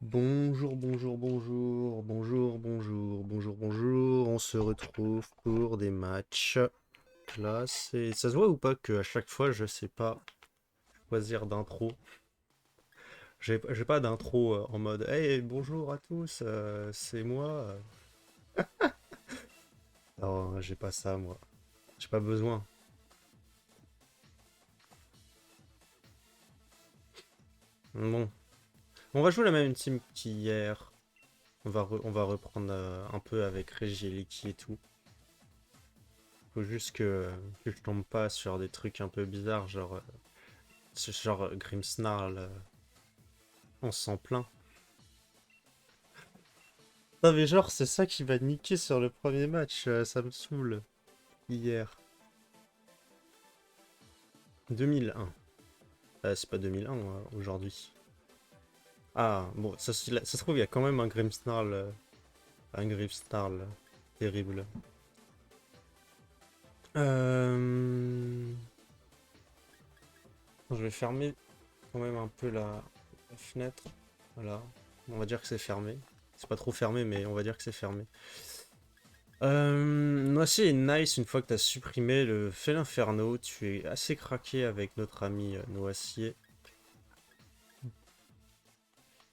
Bonjour, bonjour, bonjour, bonjour, bonjour, bonjour, bonjour. On se retrouve pour des matchs. Là, ça se voit ou pas que à chaque fois, je sais pas choisir d'intro. J'ai pas d'intro en mode Hey, bonjour à tous, c'est moi. Non, j'ai pas ça, moi. J'ai pas besoin. Bon, on va jouer la même team qu'hier. On va reprendre un peu avec Régie et Licky et tout. Faut juste que je tombe pas sur des trucs un peu bizarres, genre Grimmsnarl, on s'en plaint. Non mais genre c'est ça qui va niquer sur le premier match, ça me saoule. Hier. 2001. C'est pas 2001 aujourd'hui. Ah bon, ça se trouve il y a quand même un Grimmsnarl terrible. Euh... Je vais fermer quand même un peu la fenêtre. Voilà. On va dire que c'est fermé. C'est pas trop fermé mais on va dire que c'est fermé. Noisy est nice une fois que tu as supprimé le Fell Inferno. Tu es assez craqué avec notre ami Noacier.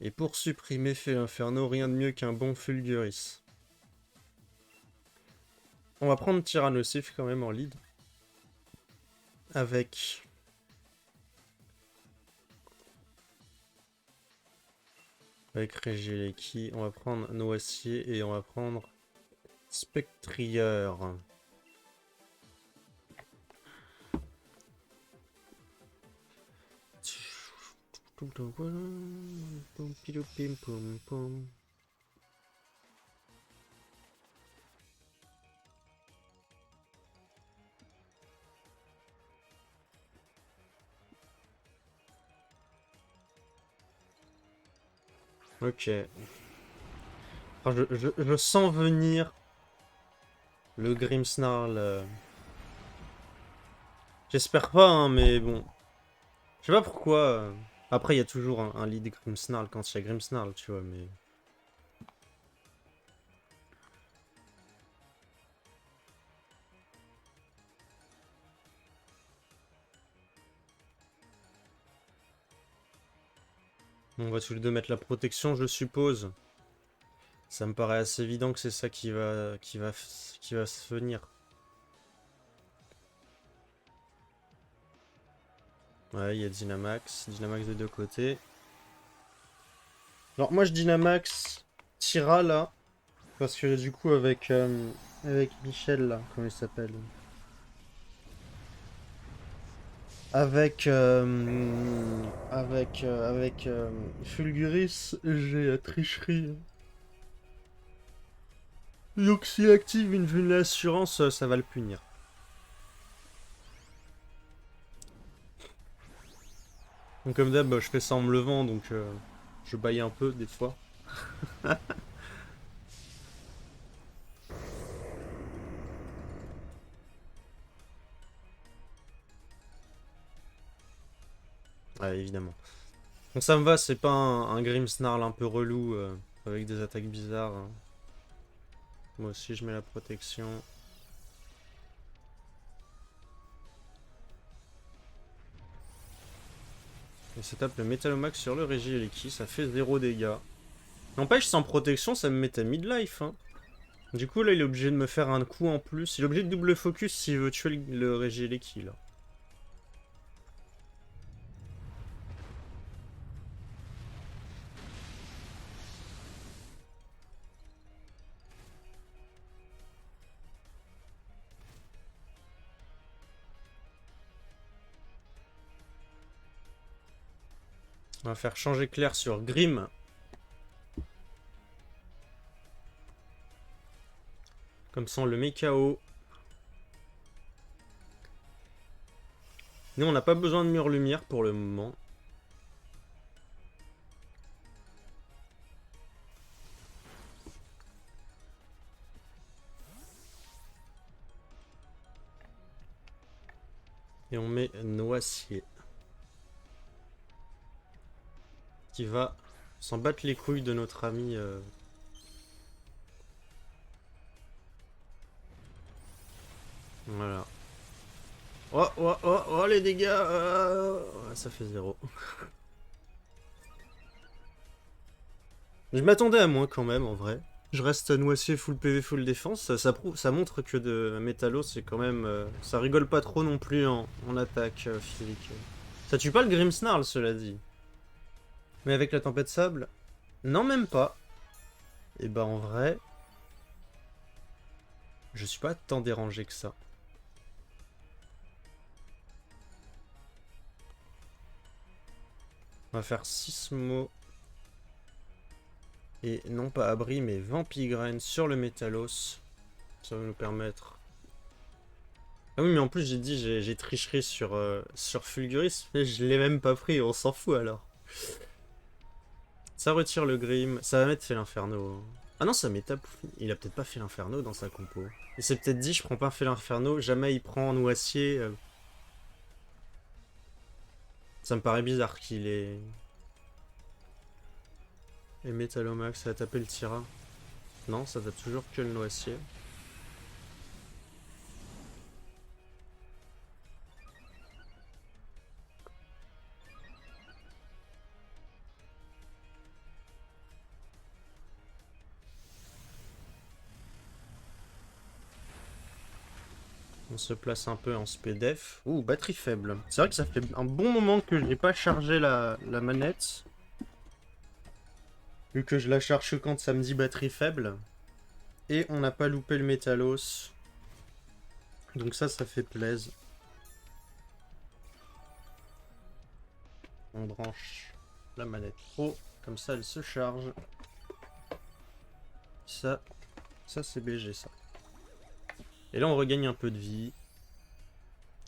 Et pour supprimer Fell Inferno, rien de mieux qu'un bon Fulguris. On va prendre Tyrannosif quand même en lead. Avec... Avec Regieleki. On va prendre Noacier et on va prendre Spectrieur. Ok. Enfin, je sens venir le Grimmsnarl. J'espère pas, hein, mais bon. Je sais pas pourquoi. Après, il y a toujours un lead Grimmsnarl quand il y a Grimmsnarl, tu vois, mais. On va tous les deux mettre la protection, je suppose. Ça me paraît assez évident que c'est ça qui va se venir. Ouais, il y a Dynamax. Dynamax des deux côtés. Alors, moi, je Dynamax Tira là. Parce que du coup, avec Michel là, comment il s'appelle? Avec Fulguris, j'ai la tricherie. Donc s'il active une vulne assurance, ça va le punir. Donc comme d'hab, je fais ça en me levant, donc je baille un peu des fois. Ouais, évidemment. Donc ça me va, c'est pas un Grimmsnarl un peu relou, avec des attaques bizarres, hein. Moi aussi je mets la protection. Et ça tape le Metalomax sur le Regieleki, ça fait 0 dégâts. N'empêche, sans protection, ça me mettait midlife, hein. Du coup, là, il est obligé de me faire un coup en plus. Il est obligé de double focus s'il veut tuer le Regieleki, là. On va faire changer clair sur Grim. Comme ça, on le met KO. Nous, on n'a pas besoin de mur lumière pour le moment. Et on met Noacier. Qui va S'en battre les couilles de notre ami. Voilà. Oh, oh, oh, oh, les dégâts ça fait 0. Je m'attendais à moins quand même, en vrai. Je reste noisier full PV, full défense. Ça montre que de Métallo, c'est quand même... ça rigole pas trop non plus en attaque physique. Ça tue pas le Grimmsnarl, cela dit. Mais avec la tempête sable... Non, même pas. Et bah en vrai... Je suis pas tant dérangé que ça. On va faire 6 mots. Et non pas abri, mais Vampigraine sur le Métalos. Ça va nous permettre... Ah oui, mais en plus, j'ai dit, j'ai tricherie sur Fulguris, mais je l'ai même pas pris, on s'en fout alors. Ça retire le Grim, ça va mettre fait l'Inferno. Ah non, ça met Tapoufini. Il a peut-être pas fait l'Inferno dans sa compo. Il s'est peut-être dit, je prends pas fait l'Inferno, jamais il prend Noisier. Ça me paraît bizarre qu'il ait... Et Métallomax, ça a tapé le Tira. Non, ça tape toujours que le Noisier. On se place un peu en SPDF. Ouh, batterie faible. C'est vrai que ça fait un bon moment que je n'ai pas chargé la manette. Vu que je la charge quand ça me dit batterie faible. Et on n'a pas loupé le Métalos. Donc ça fait plaisir. On branche la manette pro. Comme ça, elle se charge. Ça c'est BG, ça. Et là, on regagne un peu de vie.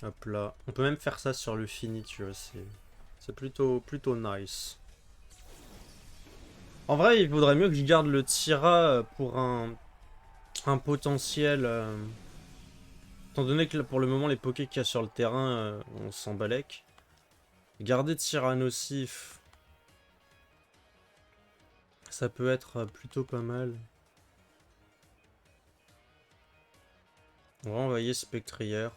Hop là. On peut même faire ça sur le fini, tu vois. C'est plutôt nice. En vrai, il vaudrait mieux que je garde le Tira pour un potentiel... Étant donné que là, pour le moment, les pokés qu'il y a sur le terrain, on s'en balèque. Garder Tira nocif, ça peut être plutôt pas mal. On va envoyer Spectrière.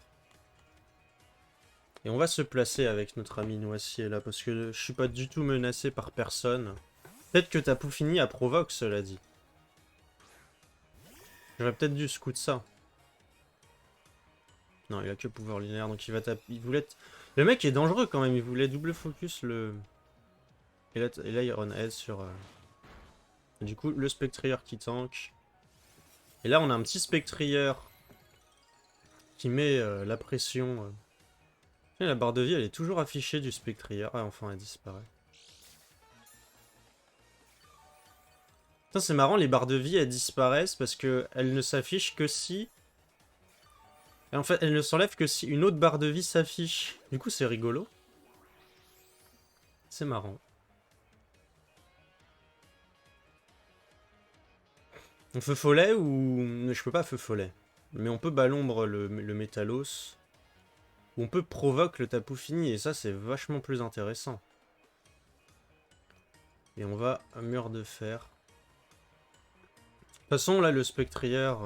Et on va se placer avec notre ami Noisier là, parce que je suis pas du tout menacé par personne. Peut-être que Tapoufini a provoque, cela dit. J'aurais peut-être dû scout ça. Non, il a que pouvoir linéaire, donc il va taper. Il voulait... Le mec est dangereux quand même, il voulait double focus le... Et là il run head sur... Du coup, le Spectrieur qui tank. Et là, on a un petit Spectrieur qui met la pression. Et la barre de vie, elle est toujours affichée du Spectrieur. Ah, enfin, elle disparaît. Putain, c'est marrant, les barres de vie, elles disparaissent parce que elles ne s'affichent que si... Et en fait, elles ne s'enlèvent que si une autre barre de vie s'affiche. Du coup, c'est rigolo. C'est marrant. On feu follet ou... Je peux pas feu follet. Mais on peut balombre le Métalos. Ou on peut provoque le Tapoufini. Et ça, c'est vachement plus intéressant. Et on va à mur de fer. De toute façon, là, le Spectrière...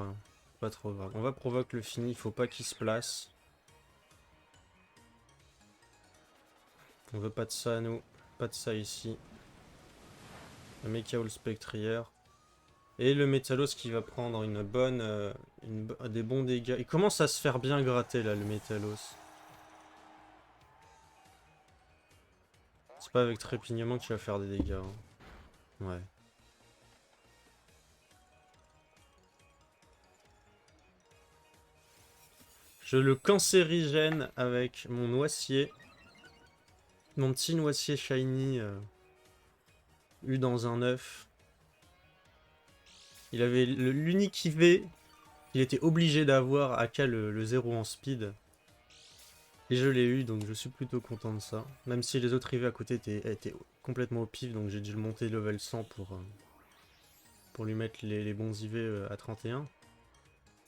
pas trop grave. On va provoque le fini. Faut pas qu'il se place. On veut pas de ça, nous. Pas de ça ici. Le Mekao, le Spectrière. Et le Métalos qui va prendre une bonne... des bons dégâts. Il commence à se faire bien gratter, là, le Métalos. C'est pas avec trépignement que tu vas faire des dégâts. Hein. Ouais. Je le cancérigène avec mon noisier. Mon petit noisier shiny. Eu dans un œuf. Il avait l'unique IV qu'il était obligé d'avoir à cas le 0 en speed. Et je l'ai eu, donc je suis plutôt content de ça. Même si les autres IV à côté étaient complètement au pif, donc j'ai dû le monter level 100 pour lui mettre les bons IV à 31.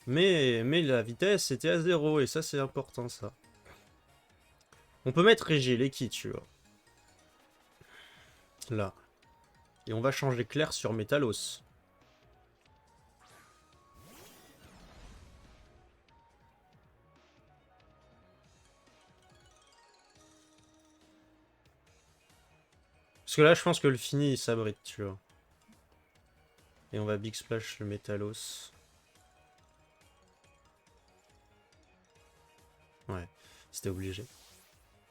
Mais la vitesse était à 0, et ça c'est important ça. On peut mettre Régé, les kits, tu vois. Là. Et on va changer clair sur Métalos. Parce que là, je pense que le fini, il s'abrite, tu vois. Et on va Big Splash le Métalos. Ouais, c'était obligé.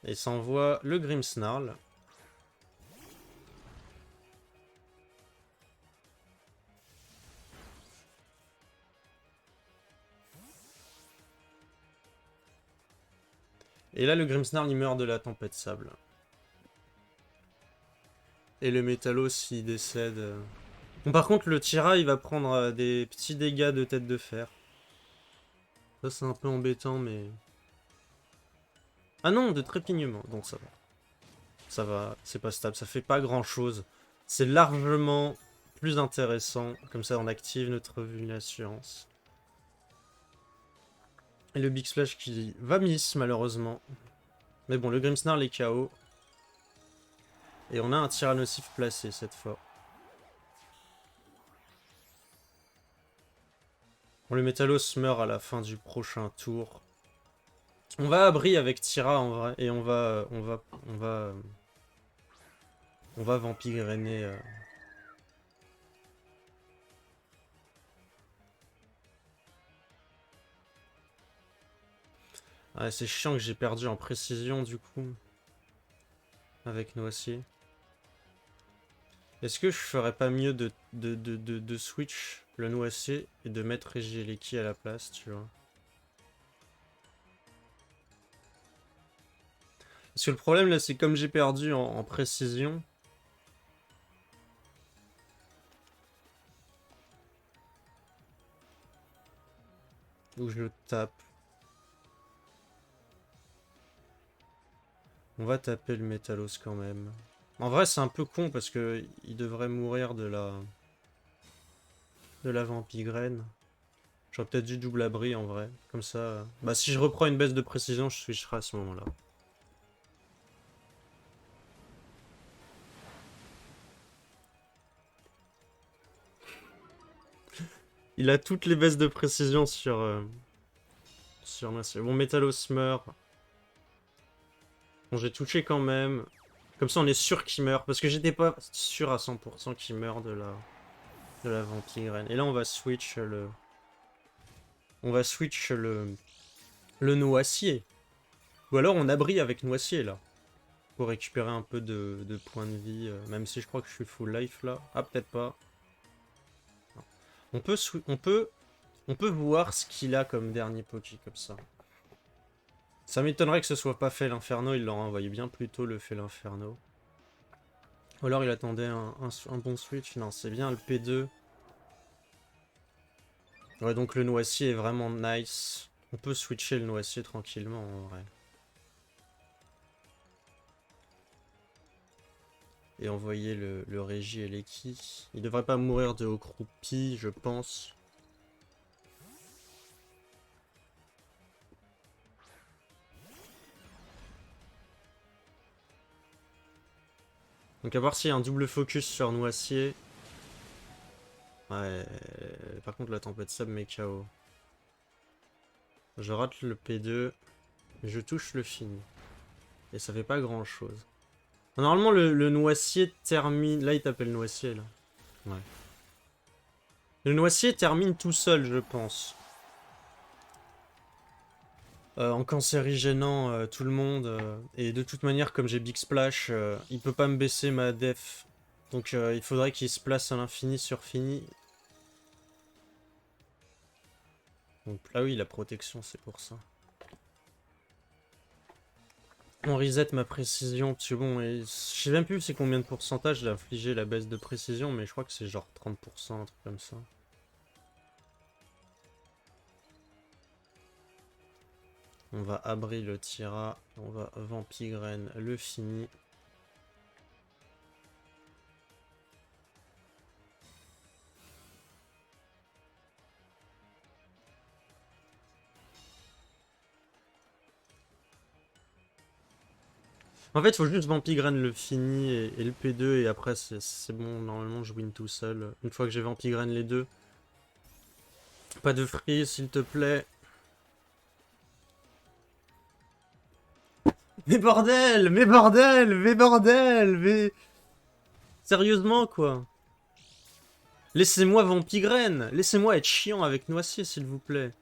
Et ça envoie le Grimmsnarl. Et là, le Grimmsnarl, il meurt de la tempête sable. Et le Métalos, il décède. Bon, par contre, le Tira, il va prendre des petits dégâts de tête de fer. Ça, c'est un peu embêtant, mais... Ah non, de trépignement, donc ça va. Ça va, c'est pas stable, ça fait pas grand-chose. C'est largement plus intéressant. Comme ça, on active notre vue d'assurance. Et le Big Splash qui va miss, malheureusement. Mais bon, le Grimmsnarl est KO. Et on a un Tyrannosif placé, cette fois. Bon, le Métalos meurt à la fin du prochain tour. On va abri avec Tyra, en vrai. Et on va Vampigrener... Ouais, c'est chiant que j'ai perdu en précision, du coup. Avec Noisy. Est-ce que je ferais pas mieux de switch le Noisy et de mettre Regieleki à la place, tu vois? Parce que le problème là, c'est comme j'ai perdu en précision. Où je tape. On va taper le Métalos quand même. En vrai, c'est un peu con parce que il devrait mourir de la Vampigraine. J'aurais peut-être dû double abri en vrai. Comme ça. Bah, si je reprends une baisse de précision, je switcherai à ce moment-là. Il a toutes les baisses de précision sur Noisy. Bon, Métalos meurt. Bon, j'ai touché quand même. Comme ça, on est sûr qu'il meurt. Parce que j'étais pas sûr à 100% qu'il meurt de la Vampigraine. Et là, on va switch le... On va switch le Noisier. Ou alors, on abri avec Noisier, là. Pour récupérer un peu de points de vie. Même si je crois que je suis full life, là. Ah, peut-être pas. Non. On peut voir ce qu'il a comme dernier Poké, comme ça. Ça m'étonnerait que ce soit pas fait l'Inferno. Il l'aurait envoyé bien plus tôt, le fait l'Inferno. Ou alors il attendait un bon switch. Non, c'est bien le P2. Ouais, donc le Noisy est vraiment nice. On peut switcher le Noisy tranquillement en vrai. Et envoyer le Régi et l'Eki. Il devrait pas mourir de haut croupi, je pense. Donc à voir s'il y a un double focus sur Noisier. Ouais, par contre la tempête sable met KO. Je rate le P2, mais je touche le fini. Et ça fait pas grand chose. Normalement le Noisier termine... Là il t'appelle Noisier là. Ouais. Le Noisier termine tout seul je pense. En cancérigénant tout le monde. Et de toute manière, comme j'ai Big Splash, il peut pas me baisser ma def. Donc il faudrait qu'il se place à l'infini sur fini. Donc là oui, la protection, c'est pour ça. On reset ma précision, parce que bon, je sais même plus c'est combien de pourcentage d'infliger la baisse de précision, mais je crois que c'est genre 30%, un truc comme ça. On va abri le Tira, on va Vampigraine le fini. En fait, il faut juste Vampigraine le fini et le P2 et après c'est bon, normalement je win tout seul. Une fois que j'ai Vampigraine les deux. Pas de freeze s'il te plaît. Mais bordel, mais bordel, mais bordel, mais... Sérieusement quoi. Laissez-moi Vampigraine, laissez-moi être chiant avec Noisy s'il vous plaît.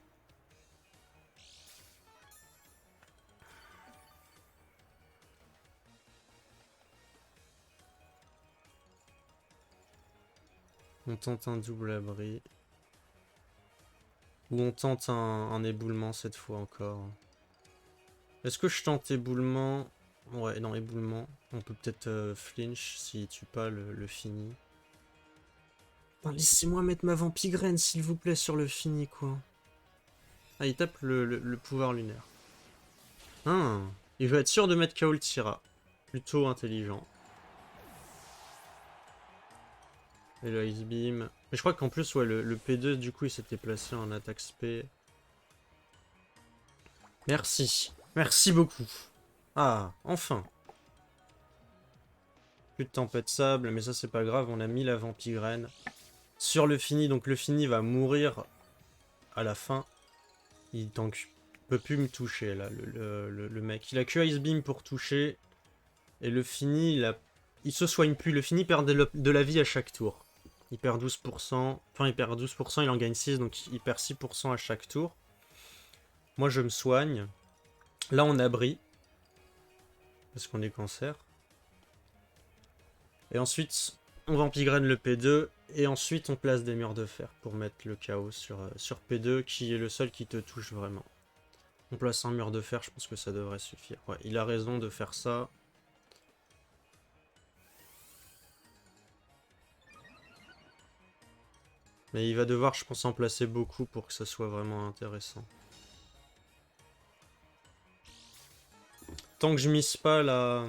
On tente un double abri. Ou on tente un éboulement cette fois encore. Est-ce que je tente éboulement? Ouais, non, éboulement. On peut peut-être flinch s'il tue pas le fini. Laissez-moi mettre ma Vampigraine s'il vous plaît sur le fini quoi. Ah, il tape le pouvoir lunaire. Ah, il veut être sûr de mettre KO le Tira. Plutôt intelligent. Et le Ice Beam. Mais je crois qu'en plus, ouais, le P2, du coup, il s'était placé en attaque spé. Merci. Merci beaucoup. Ah, enfin. Plus de tempête sable, mais ça, c'est pas grave. On a mis la Vampigraine sur le fini. Donc, le fini va mourir à la fin. Il peut plus me toucher, là, le mec. Il a que Ice Beam pour toucher. Et le fini, il se soigne plus. Le fini perd de la vie à chaque tour. Il perd 12%. Enfin, il perd 12%, il en gagne 6, donc il perd 6% à chaque tour. Moi, je me soigne. Là, on abri. Parce qu'on est cancer. Et ensuite, on vampigraine le P2. Et ensuite, on place des murs de fer pour mettre le chaos sur P2, qui est le seul qui te touche vraiment. On place un mur de fer, je pense que ça devrait suffire. Ouais, il a raison de faire ça. Mais il va devoir, je pense, en placer beaucoup pour que ça soit vraiment intéressant. Tant que je mise pas la...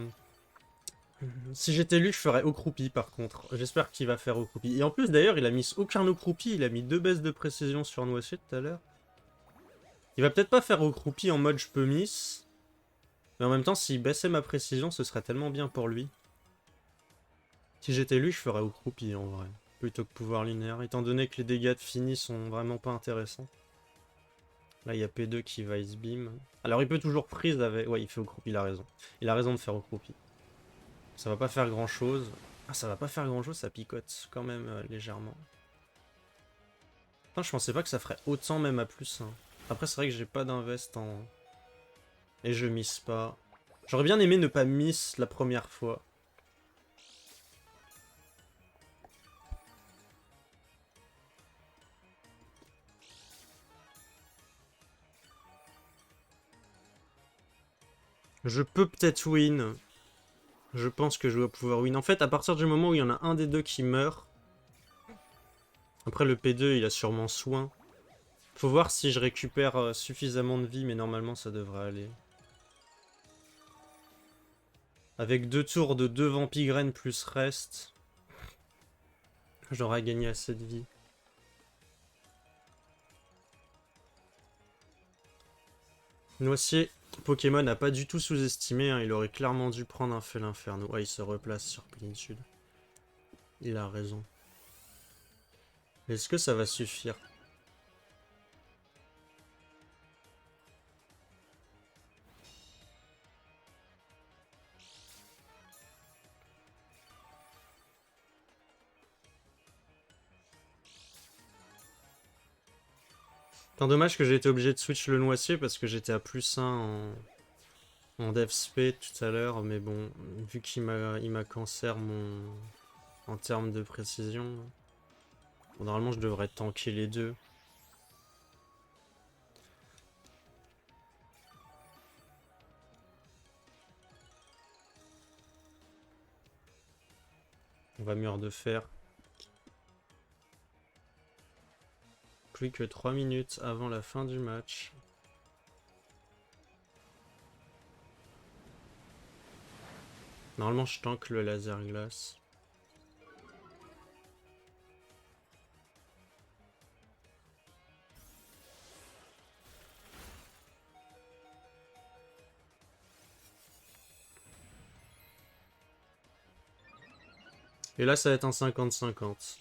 Si j'étais lui, je ferais Okroupi par contre. J'espère qu'il va faire Okroupi. Et en plus, d'ailleurs, il a mis aucun Okroupi. Il a mis 2 baisses de précision sur Noisy tout à l'heure. Il va peut-être pas faire Okroupi en mode je peux miss. Mais en même temps, s'il baissait ma précision, ce serait tellement bien pour lui. Si j'étais lui, je ferais Okroupi en vrai. Plutôt que pouvoir linéaire. Étant donné que les dégâts de fini sont vraiment pas intéressants. Là, il y a P2 qui va Ice Beam. Alors, il peut toujours freeze avec... Ouais, il fait Okroupi, il a raison. Il a raison de faire Okroupi. Ça va pas faire grand chose. Ah, ça va pas faire grand chose, ça picote quand même légèrement. Putain, je pensais pas que ça ferait autant même à plus 1. Après, c'est vrai que j'ai pas d'invest en... Et je miss pas. J'aurais bien aimé ne pas miss la première fois. Je peux peut-être win. Je pense que je dois pouvoir win. En fait, à partir du moment où il y en a un des deux qui meurt... Après, le P2, il a sûrement soin. Faut voir si je récupère suffisamment de vie, mais normalement, ça devrait aller. Avec 2 tours de 2 vampigraines plus reste, j'aurais gagné assez de vie. Noisy, Pokémon n'a pas du tout sous-estimé, hein, il aurait clairement dû prendre un Feu Inferno. Ouais, il se replace sur Plénitude. Il a raison. Est-ce que ça va suffire? Tant dommage que j'ai été obligé de switch le Noisy parce que j'étais à +1 en dev spé tout à l'heure, mais bon, vu qu'il m'a cancer en termes de précision, bon, normalement je devrais tanker les deux. On va mur de fer. Plus que 3 minutes avant la fin du match. Normalement, je tank le laser glace. Et là, ça va être un 50-50.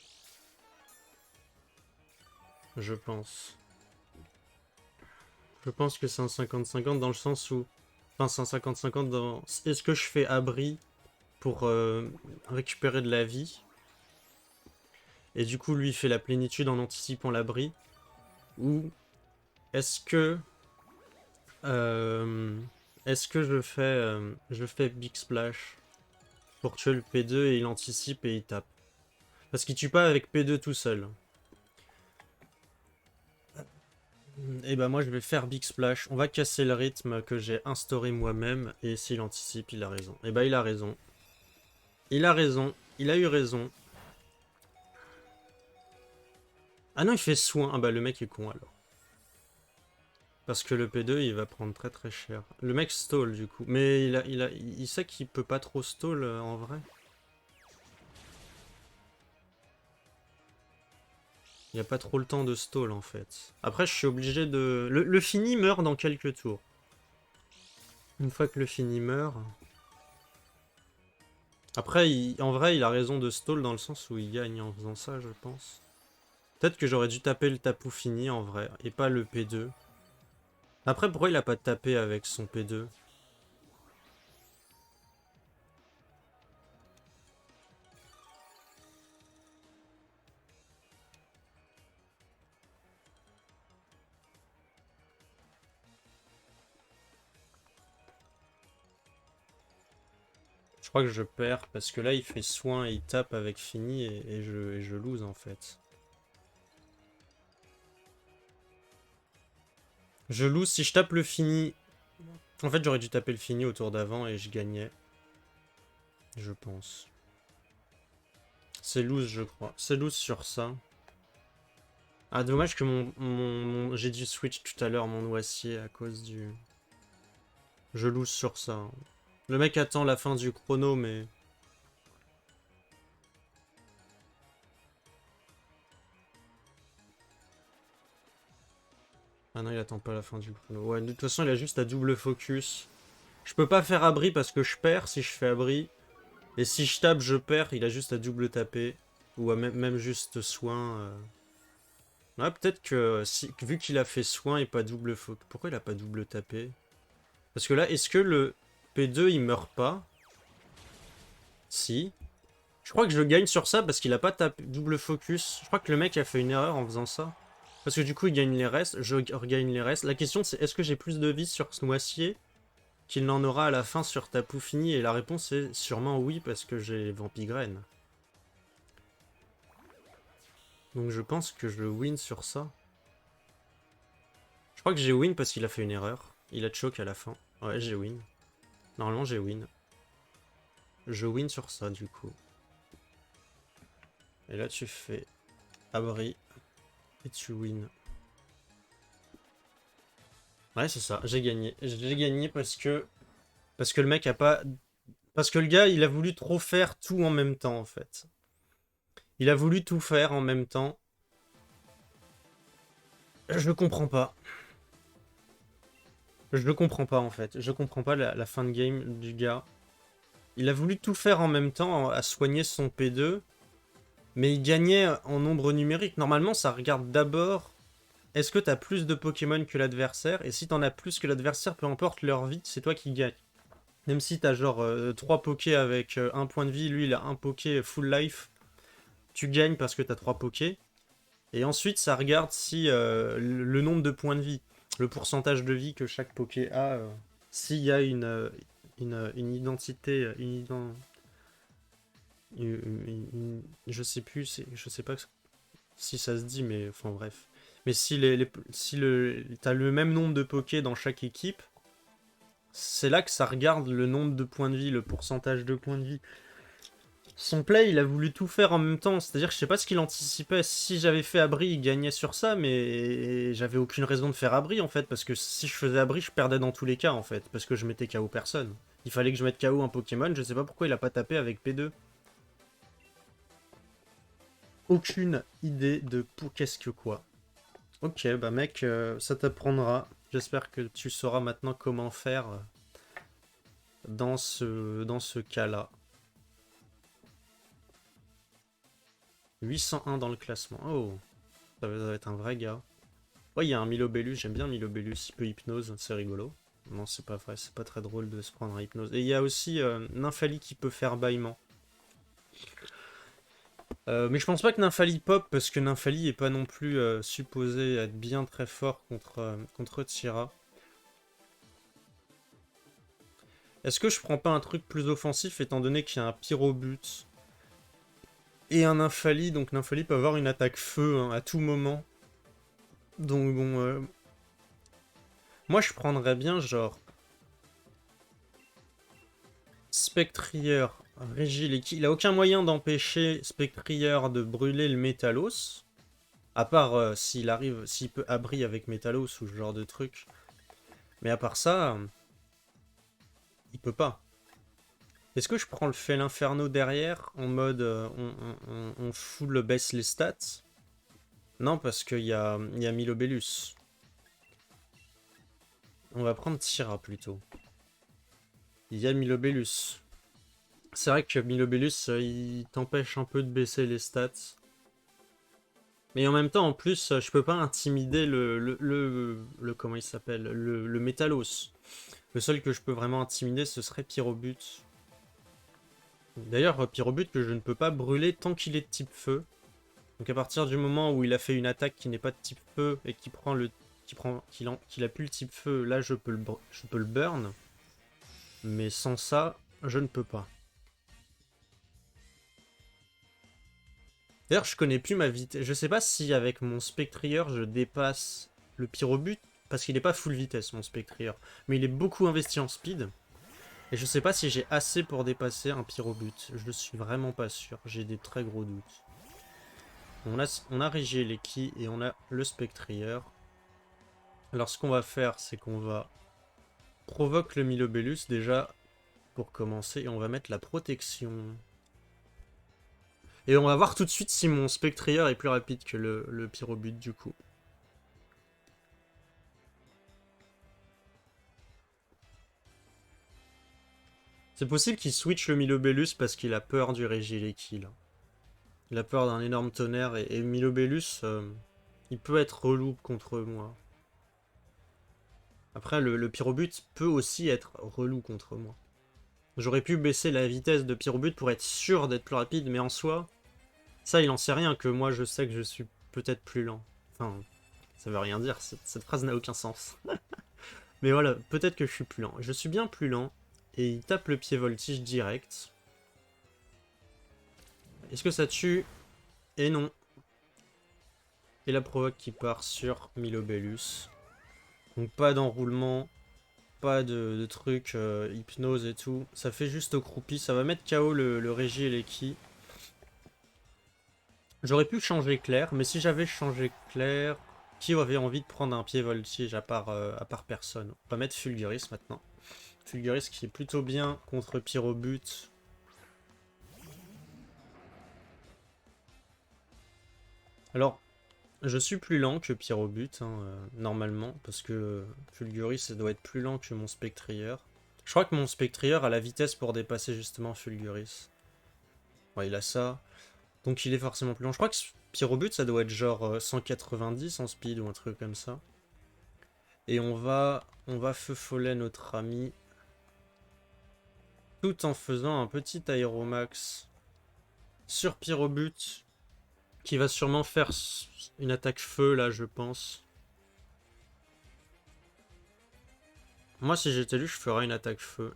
Je pense. Je pense que c'est un 50-50 dans le sens où... Enfin, c'est un 50-50 dans... Est-ce que je fais abri pour récupérer de la vie? Et du coup, lui, il fait la plénitude en anticipant l'abri? Ou est-ce que... est-ce que je fais Big Splash pour tuer le P2 et il anticipe et il tape? Parce qu'il tue pas avec P2 tout seul. Et bah moi je vais faire Big Splash. On va casser le rythme que j'ai instauré moi-même. Et s'il anticipe, il a raison. Et bah il a raison. Il a raison. Il a eu raison. Ah non, il fait soin. Ah bah le mec est con alors. Parce que le P2 il va prendre très très cher. Le mec stall du coup. Mais il sait qu'il peut pas trop stall en vrai. Il n'y a pas trop le temps de stall en fait. Après je suis obligé de... Le fini meurt dans quelques tours. Une fois que le fini meurt... Après, en vrai, il a raison de stall dans le sens où il gagne en faisant ça, je pense. Peut-être que j'aurais dû taper le tapou fini en vrai, et pas le P2. Après, pourquoi il a pas tapé avec son P2? Je crois que je perds, parce que là, il fait soin et il tape avec fini, et je lose en fait. Je lose si je tape le fini. En fait, j'aurais dû taper le fini au tour d'avant et je gagnais. Je pense. C'est lose, je crois. C'est lose sur ça. Ah, dommage que j'ai dû switch tout à l'heure mon noisier à cause du... Je lose sur ça. Le mec attend la fin du chrono, mais... Ah non, il attend pas la fin du chrono. Ouais, de toute façon, il a juste à double focus. Je peux pas faire abri parce que je perds si je fais abri. Et si je tape, je perds. Il a juste à double taper. Ou à même juste soin. Ouais, peut-être que vu qu'il a fait soin et pas double focus... Pourquoi il a pas double tapé? Parce que là, est-ce que le P2, il meurt pas? Si. Je crois que je gagne sur ça parce qu'il a pas tapé double focus. Je crois que le mec a fait une erreur en faisant ça. Parce que du coup, il gagne les restes. Je regagne les restes. La question, c'est est-ce que j'ai plus de vie sur ce noisier qu'il n'en aura à la fin sur Tapu Fini? Et la réponse est sûrement oui, parce que j'ai Vampigraine. Donc je pense que je win sur ça. Je crois que j'ai win parce qu'il a fait une erreur. Il a choke à la fin. Ouais, j'ai win. Normalement, j'ai win. Je win sur ça, du coup. Et là, tu fais abri. Et tu win. Ouais, c'est ça. J'ai gagné. J'ai gagné parce que... Parce que le mec a pas... Parce que le gars, il a voulu trop faire tout en même temps, en fait. Il a voulu tout faire en même temps. Je comprends pas. Je le comprends pas, en fait. Je comprends pas la fin de game du gars. Il a voulu tout faire en même temps, à soigner son P2. Mais il gagnait en nombre numérique. Normalement, ça regarde d'abord... Est-ce que t'as plus de Pokémon que l'adversaire? Et si t'en as plus que l'adversaire, peu importe leur vie, c'est toi qui gagne. Même si t'as genre 3 Pokés avec 1 point de vie, lui il a un Poké full life, tu gagnes parce que t'as 3 Pokés. Et ensuite ça regarde si le nombre de points de vie, le pourcentage de vie que chaque Poké a, s'il y a une identité, je sais plus, je sais pas si ça se dit, mais enfin bref. Mais si t'as le même nombre de Pokés dans chaque équipe, c'est là que ça regarde le nombre de points de vie, le pourcentage de points de vie. Son play, il a voulu tout faire en même temps. C'est-à-dire que je sais pas ce qu'il anticipait. Si j'avais fait abri, il gagnait sur ça, mais j'avais aucune raison de faire abri en fait. Parce que si je faisais abri, je perdais dans tous les cas en fait. Parce que je mettais KO personne. Il fallait que je mette KO un Pokémon. Je sais pas pourquoi il a pas tapé avec P2. Aucune idée de pour qu'est-ce que quoi. Ok, bah mec, ça t'apprendra. J'espère que tu sauras maintenant comment faire dans ce cas-là. 801 dans le classement. Oh, ça va être un vrai gars. Ouais, il y a un Milobellus, j'aime bien Milobellus, il peut hypnose, c'est rigolo. Non, c'est pas vrai, c'est pas très drôle de se prendre un hypnose. Et il y a aussi Nymphali qui peut faire bâillement. Mais je pense pas que Nymphali pop, parce que Nymphali est pas non plus supposé être bien très fort contre Tira. Est-ce que je prends pas un truc plus offensif, étant donné qu'il y a un Pyrobut et un Nymphali, donc Nymphali peut avoir une attaque feu hein, à tout moment. Donc bon, moi je prendrais bien genre Spectrieur, Régile et qui... Il a aucun moyen d'empêcher Spectrieur de brûler le Métalos. À part s'il peut abri avec Métalos ou ce genre de truc. Mais à part ça, il peut pas. Est-ce que je prends le Félin Inferno derrière en mode on full baisse les stats? Non, parce qu'il y a Milobellus. On va prendre Tira plutôt. Il y a Milobellus. C'est vrai que Milobellus, il t'empêche un peu de baisser les stats. Mais en même temps, en plus, je peux pas intimider le comment il s'appelle? Le Métalos. Le seul que je peux vraiment intimider, ce serait Pyrobut. D'ailleurs, Pyrobut que je ne peux pas brûler tant qu'il est de type feu. Donc à partir du moment où il a fait une attaque qui n'est pas de type feu et qu'il a plus le type feu, là je peux le burn. Mais sans ça, je ne peux pas. D'ailleurs, je connais plus ma vitesse. Je sais pas si avec mon Spectrieur, je dépasse le Pyrobut, parce qu'il n'est pas full vitesse, mon Spectrieur. Mais il est beaucoup investi en speed. Et je sais pas si j'ai assez pour dépasser un Pyrobut. Je suis vraiment pas sûr. J'ai des très gros doutes. On a Regieleki et on a le Spectrieur. Alors, ce qu'on va faire, c'est qu'on va provoquer le Milobellus déjà pour commencer. Et on va mettre la protection. Et on va voir tout de suite si mon Spectrieur est plus rapide que le Pyrobut du coup. C'est possible qu'il switch le Milobellus parce qu'il a peur du Regieleki là. Il a peur d'un énorme tonnerre et Milobellus, il peut être relou contre moi. Après, le Pyrobut peut aussi être relou contre moi. J'aurais pu baisser la vitesse de Pyrobut pour être sûr d'être plus rapide, mais en soi, ça il en sait rien que moi je sais que je suis peut-être plus lent. Enfin, ça veut rien dire, cette phrase n'a aucun sens. Mais voilà, peut-être que je suis plus lent. Je suis bien plus lent, et il tape le pied voltige direct. Est-ce que ça tue? Et non. Et la provoque qui part sur Milobellus. Donc pas d'enroulement, pas de trucs, hypnose et tout. Ça fait juste au croupi, ça va mettre KO le Régie et les Ki. J'aurais pu changer Claire, mais si j'avais changé Claire, qui avait envie de prendre un pied voltige à part personne? On va mettre Fulguris maintenant. Fulguris qui est plutôt bien contre Pyrobut. Alors, je suis plus lent que Pyrobut, hein, normalement, parce que Fulguris ça doit être plus lent que mon Spectrieur. Je crois que mon Spectrieur a la vitesse pour dépasser justement Fulguris. Ouais, il a ça. Donc il est forcément plus lent. Je crois que Pyrobut ça doit être genre 190 en speed ou un truc comme ça. Et on va feu follet notre ami. Tout en faisant un petit aéromax sur Pyrobut. Qui va sûrement faire une attaque feu là je pense. Moi si j'étais lui je ferais une attaque feu.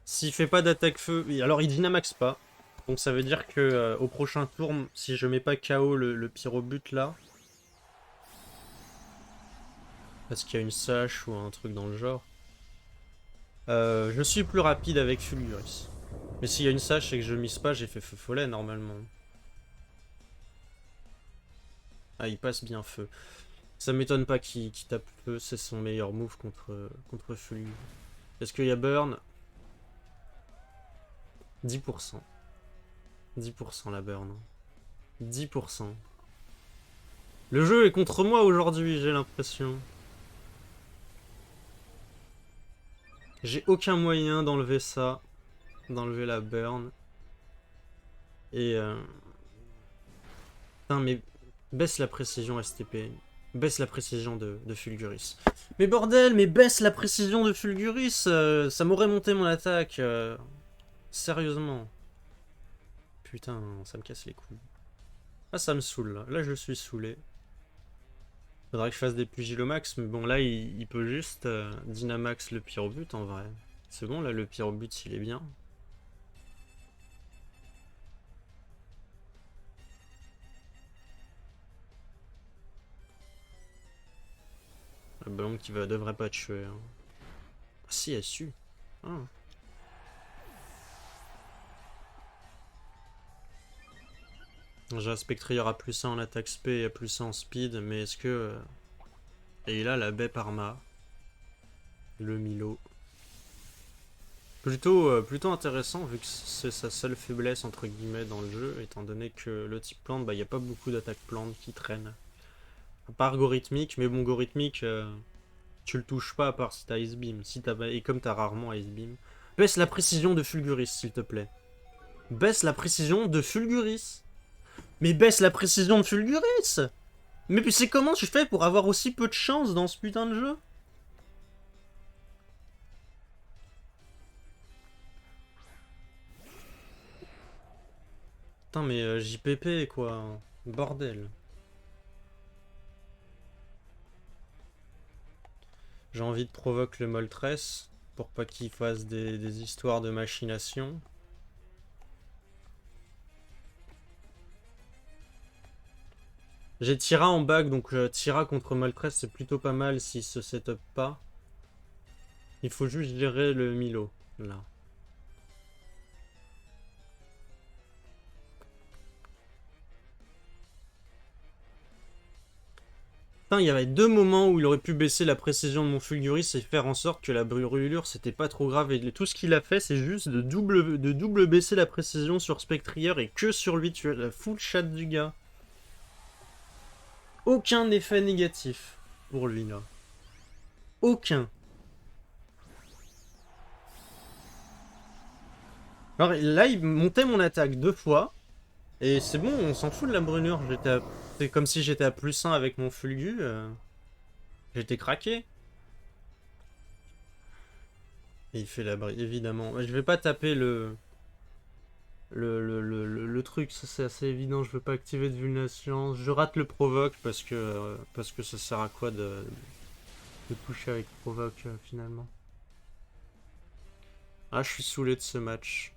S'il fait pas d'attaque feu, alors il dynamaxe pas. Donc ça veut dire que au prochain tour, si je mets pas KO le Pyrobut là, parce qu'il y a une sache ou un truc dans le genre, je suis plus rapide avec Fulguris. Mais s'il y a une sache et que je mise pas, j'ai fait feu follet normalement. Ah, il passe bien feu. Ça m'étonne pas qu'il tape feu, c'est son meilleur move contre Fulguris. Est-ce qu'il y a burn? 10%. 10% la burn. 10%. Le jeu est contre moi aujourd'hui, j'ai l'impression. J'ai aucun moyen d'enlever ça. D'enlever la burn. Et... Putain, mais baisse la précision STP. Baisse la précision de Fulguris. Mais bordel, mais baisse la précision de Fulguris. Ça m'aurait monté mon attaque. Sérieusement. Putain, ça me casse les couilles. Ah, ça me saoule là. Là, je suis saoulé. Faudrait que je fasse des pugilomax, mais bon, là, il peut juste Dynamax le pyrobut en vrai. C'est bon, là, le pyrobut, il est bien. Le ballon qui devrait pas tuer. Hein. Ah, si, elle su. Ah. J'ai un Spectrier à plus 1 en attaque spé et à plus 1 en speed, mais est-ce que... Et là, la baie Parma. Le Milo. Plutôt intéressant, vu que c'est sa seule faiblesse, entre guillemets, dans le jeu, étant donné que le type plante, bah, il n'y a pas beaucoup d'attaques plantes qui traînent. À part Gorithmique, mais bon, Gorithmique, tu le touches pas à part si t'as Ice Beam. Et comme t'as rarement Ice Beam. Baisse la précision de Fulguris, s'il te plaît. Baisse la précision de Fulguris. Mais baisse la précision de Fulguris. Mais puis c'est comment tu fais pour avoir aussi peu de chance dans ce putain de jeu? Putain, mais JPP, quoi. Bordel. J'ai envie de provoquer le Moltres pour pas qu'il fasse des histoires de machination. J'ai Tira en back, donc Tira contre Moltres c'est plutôt pas mal s'il se setup pas. Il faut juste gérer le Milo, là. Putain, il y avait deux moments où il aurait pu baisser la précision de mon Fulguris et faire en sorte que la brûlure c'était pas trop grave. Et tout ce qu'il a fait, c'est juste de double baisser la précision sur Spectrier et que sur lui. Tu as la full chat du gars. Aucun effet négatif pour lui là. Aucun. Alors là, il montait mon attaque 2 fois. Et c'est bon, on s'en fout de la brûlure. C'est comme si j'étais à plus 1 avec mon Fulgu. J'étais craqué. Et il fait la brille, évidemment. Je vais pas taper le truc, ça c'est assez évident. Je veux pas activer de vulnation. Je rate le provoque parce que ça sert à quoi de toucher avec provoque finalement. Ah, je suis saoulé de ce match.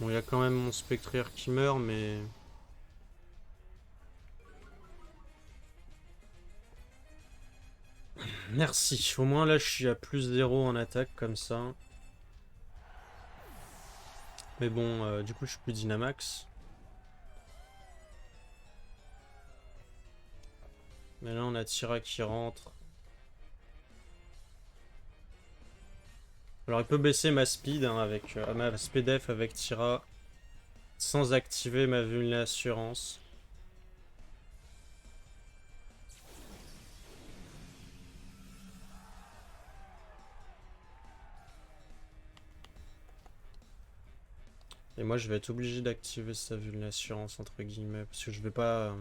Bon, il y a quand même mon Spectrier qui meurt, mais... Merci. Au moins là, je suis à plus 0 en attaque comme ça. Mais bon, du coup, je suis plus Dynamax. Mais là, on a Tira qui rentre. Alors, il peut baisser ma speed hein, avec ma speed F avec Tira sans activer ma vulnassurance. Et moi, je vais être obligé d'activer sa vulnassurance entre guillemets parce que je vais pas.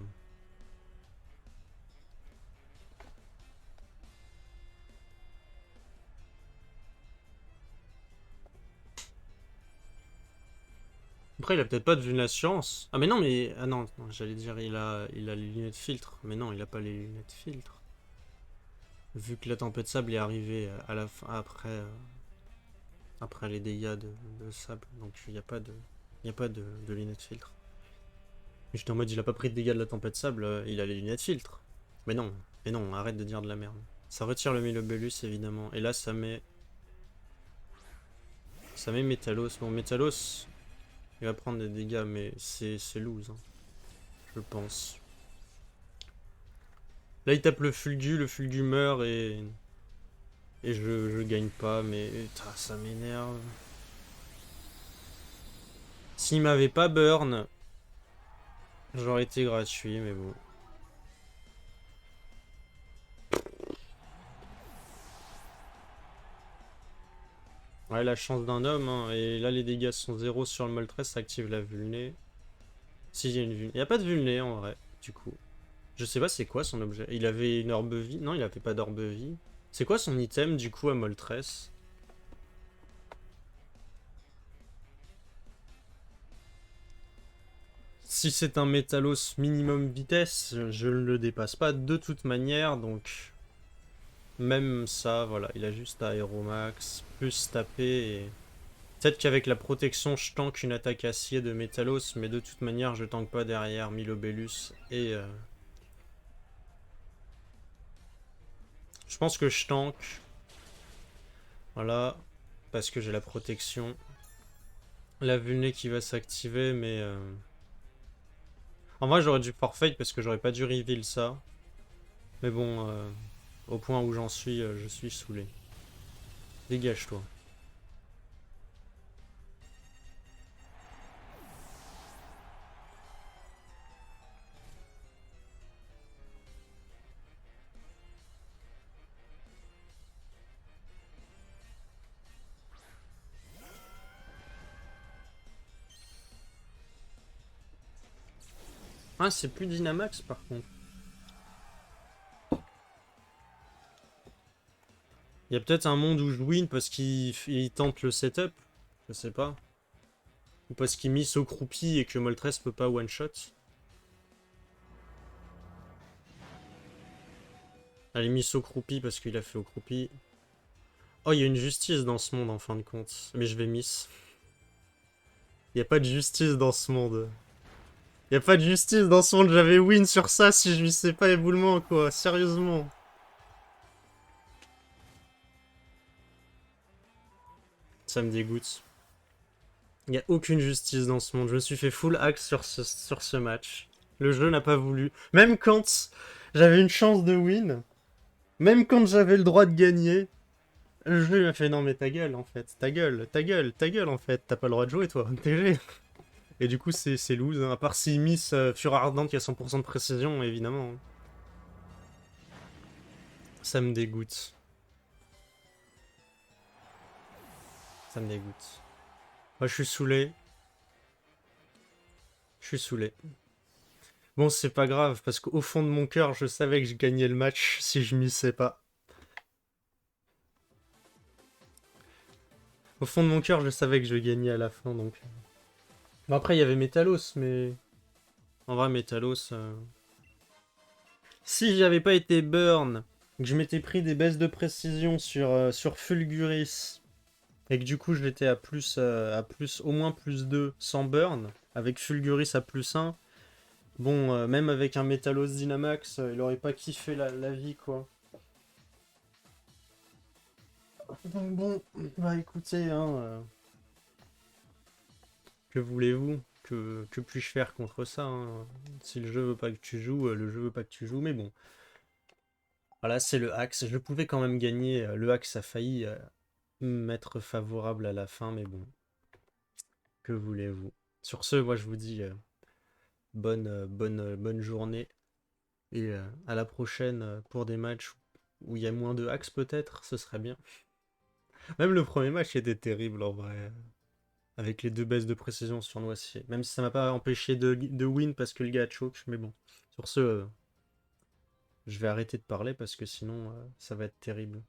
Après, il a peut-être pas de vulnassurance. Ah mais non, mais ah non, j'allais dire il a les lunettes filtre. Mais non, il a pas les lunettes filtre. Vu que la tempête de sable est arrivée à la fin après les dégâts de sable, donc il n'y a pas de lunettes filtre. J'étais en mode il a pas pris de dégâts de la tempête de sable, il a les lunettes filtre. Mais non, arrête de dire de la merde. Ça retire le Milobellus évidemment. Et là ça met Métalos. Bon Métalos, il va prendre des dégâts mais c'est loose. Hein, je pense. Là il tape le Fulgu meurt et je gagne pas, mais putain, ça m'énerve. S'il m'avait pas burn, j'aurais été gratuit, mais bon. Ouais, la chance d'un homme, hein. Et là, les dégâts sont 0 sur le Moltres, ça active la vulné. Si, il y a une vulné. Il n'y a pas de vulné en vrai, du coup. Je sais pas c'est quoi son objet. Il avait une orbe vie? Non, il avait pas d'orbe vie. C'est quoi son item du coup à Moltres? Si c'est un Métalos minimum vitesse, je ne le dépasse pas de toute manière, donc même ça, voilà, il a juste Aéromax, plus taper et... Peut-être qu'avec la protection, je tank une attaque acier de Métalos, mais de toute manière, je tank pas derrière Milobellus et... Je pense que je tank, voilà, parce que j'ai la protection. La vulné qui va s'activer, mais... En vrai, j'aurais dû forfait parce que j'aurais pas dû reveal ça. Mais bon, au point où j'en suis, je suis saoulé. Dégage-toi. Ah, c'est plus Dynamax par contre. Il y a peut-être un monde où je win parce qu'il tente le setup. Je sais pas. Ou parce qu'il mise au croupi et que Moltres peut pas one-shot. Allez, mise au croupi parce qu'il a fait au croupi. Oh, il y a une justice dans ce monde en fin de compte. Mais je vais miss. Il y a pas de justice dans ce monde. Il y a pas de justice dans ce monde. J'avais win sur ça si je missais pas éboulement quoi. Sérieusement. Ça me dégoûte. Il n'y a aucune justice dans ce monde. Je me suis fait full axe sur ce match. Le jeu n'a pas voulu. Même quand j'avais une chance de win, même quand j'avais le droit de gagner, le jeu m'a fait non mais ta gueule en fait. Ta gueule en fait. T'as pas le droit de jouer toi. TG. Et du coup c'est loose. Hein. À part si Miss Fure Ardente qui a 100% de précision évidemment. Ça me dégoûte. Ça me dégoûte. Moi je suis saoulé. Je suis saoulé. Bon, c'est pas grave, parce qu'au fond de mon cœur, je savais que je gagnais le match si je missais pas. Au fond de mon cœur, je savais que je gagnais à la fin, donc... Bon, après, il y avait Metalos, mais... En vrai, Metalos... Si j'avais pas été burn, que je m'étais pris des baisses de précision sur Fulguris, et que du coup, j'étais à plus, au moins plus 2 sans burn, avec Fulguris à plus 1, bon, même avec un Metalos Dynamax, il aurait pas kiffé la vie, quoi. Donc bon, bah écoutez, hein, que voulez-vous? Que puis-je faire contre ça, hein? Si le jeu veut pas que tu joues, le jeu veut pas que tu joues, mais bon. Voilà, c'est le axe. Je pouvais quand même gagner. Le axe a failli m'être favorable à la fin, mais bon. Que voulez-vous? Sur ce, moi je vous dis bonne journée. Et à la prochaine pour des matchs où il y a moins de axe peut-être, ce serait bien. Même le premier match était terrible en vrai. Avec les deux baisses de précision sur Noisier. Même si ça m'a pas empêché de win parce que le gars a choke, mais bon. Sur ce, je vais arrêter de parler parce que sinon ça va être terrible.